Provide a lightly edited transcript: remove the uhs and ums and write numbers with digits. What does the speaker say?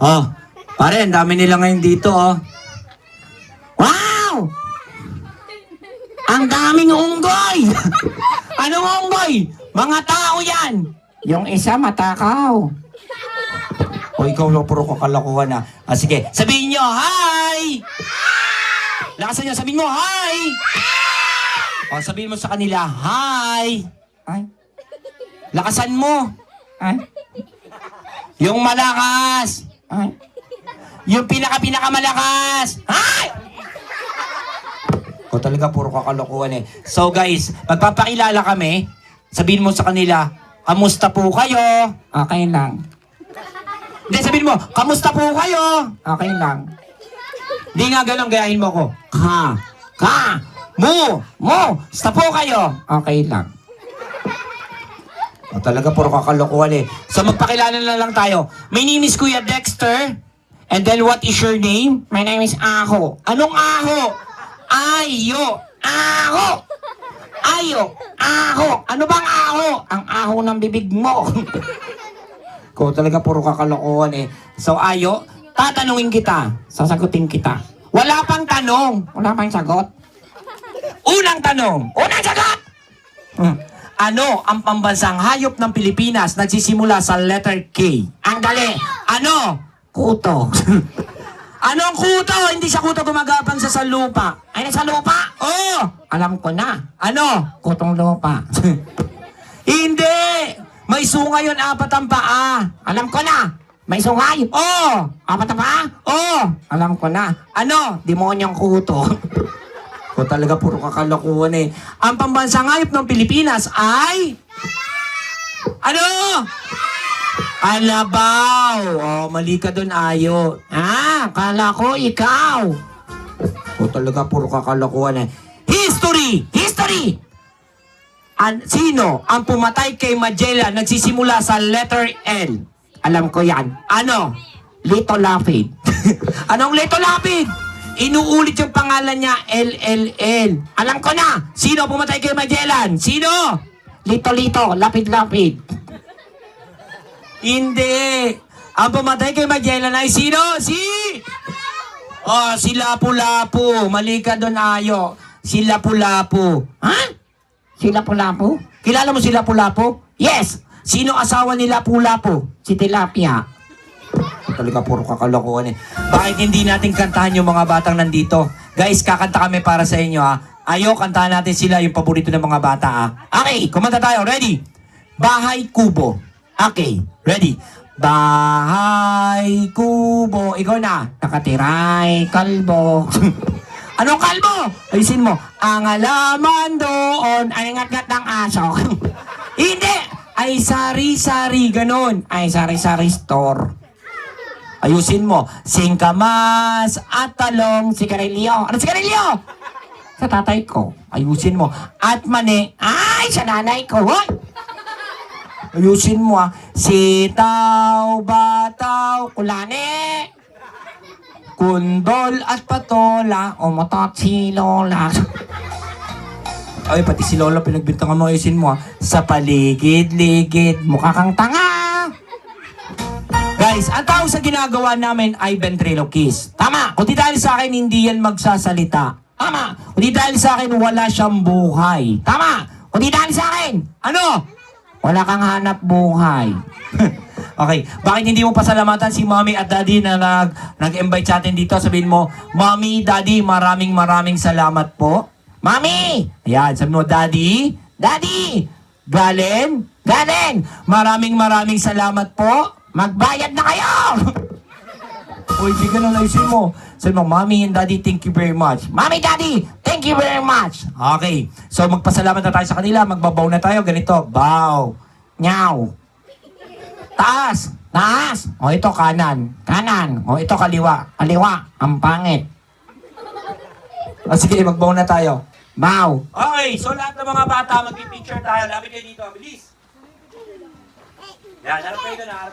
Oh, pare, ang dami nila ngayon dito, oh. Wow! Ang daming unggoy! Anong unggoy? Mga tao yan! Yung isa matakaw. O ikaw lang, puro kakalakuhan na. Ah, sige, sabihin nyo, hi! Lakasan nyo, sabihin mo, hi! O, sabihin mo sa kanila, hi! Ay? Lakasan mo! Ay? Yung malakas! Ay? Yung pinaka-malakas! Hi! O talaga, puro kakalokohan eh. So guys, magpapakilala kami. Sabihin mo sa kanila, kamusta po kayo? Okay lang. Hindi, sabihin mo, kamusta po kayo? Okay lang. Hindi nga ganun, gayahin mo ko. Sta po kayo? Okay lang. O talaga, puro kakalokohan eh. So magpakilala na lang tayo. My name is Kuya Dexter. And then what is your name? My name is Aho. Anong Aho? Ayo. Aho. Ayo. Aho. Ano bang aho? Ang aho ng bibig mo. Ko talaga puro kakalokohan eh. So Ayo, tatanungin kita. Sasagutin kita. Wala pang tanong. Wala pang sagot. Unang tanong. Unang sagot! Ano ang pambansang hayop ng Pilipinas nagsisimula sa letter K? Ang dali. Ano? Kuto. Anong kuto? Hindi siya kuto, gumagapang sa lupa. Ay, nasa lupa? Oo. Alam ko na. Ano? Kutong lupa. Hindi. May sungay yun, 4 ang paa. Alam ko na. May sungay? Oo. 4 ang paa? Oo. Alam ko na. Ano? Demonyong kuto. O talaga, puro kakalokohan eh. Ang pambansang hayop ng Pilipinas ay... Ano? Alabaw. Oh, mali ka doon, Ayo. Kala ko ikaw. O talaga, puro kakalokohan eh. History! History! Sino ang pumatay kay Magellan nagsisimula sa letter L? Alam ko yan. Ano? Lito Lapid. Anong Lito Lapid? Inuulit yung pangalan niya, LLL. Alam ko na. Sino pumatay kay Magellan? Sino? Lito, Lapid. Hindi. Ang pumatay kay Magellan ay sino? Si Lapu-Lapu. Mali ka doon, Ayo. Si Lapu-Lapu. Ha? Si Lapu-Lapu? Kilala mo si Lapu-Lapu? Yes. Sino asawa ni Lapu-Lapu? Si Tilapia. Talaga, puro kakalokohan eh. Bakit hindi natin kantahan yung mga batang nandito? Guys, kakanta kami para sa inyo ha. Ayo, kantahan natin sila yung paborito ng mga bata ha. Okay, kumanta tayo. Ready? Bahay Kubo. Okay, ready? Bahay kubo. Ikaw na. Nakatiray kalbo. Anong kalbo? Ayusin mo. Ang alaman doon ay ngat-ngat ng aso. Hindi. Ay sari-sari. Ganon. Ay sari-sari store. Ayusin mo. Singkamas at talong sigarilyo. Ano sigarilyo? Sa tatay ko. Ayusin mo. At mani. Ay, sa nanay ko. Hoy! Ayusin mo Sitaw, bataw, kulane. Kundol at patola. Umotot si Lola. Ay, pati si Lola pinagbintangan mo. Ayusin mo Sa paligid-ligid. Mukha kang tanga. Guys, ang tao sa ginagawa namin ay ventriloquist. Tama. Kung di dahil sa akin, hindi yan magsasalita. Tama. Kung di dahil sa akin, wala siyang buhay. Tama. Kung di dahil sa akin, ano? Wala kang hanap buhay. Okay. Bakit hindi mo pasalamatan si Mommy at Daddy na nag-invite sa atin dito? Sabihin mo, Mommy, Daddy, maraming salamat po. Mommy! Ayan, sabihin mo, Daddy, Galen, maraming salamat po. Magbayad na kayo! Uy, di ka na naisin mo. Sabi mo, Mommy and Daddy, thank you very much. Mommy, Daddy, thank you very much. Okay. So, magpasalamat na tayo sa kanila. Magbabaw na tayo. Ganito. Bow. Nyaw. Taas. O, ito kanan. O, ito kaliwa. Ang pangit. O, sige, magbaw na tayo. Bow. Okay. So, lahat ng mga bata, mag-picture tayo. Lapit kayo dito. Bilis. Yan, harap kayo na.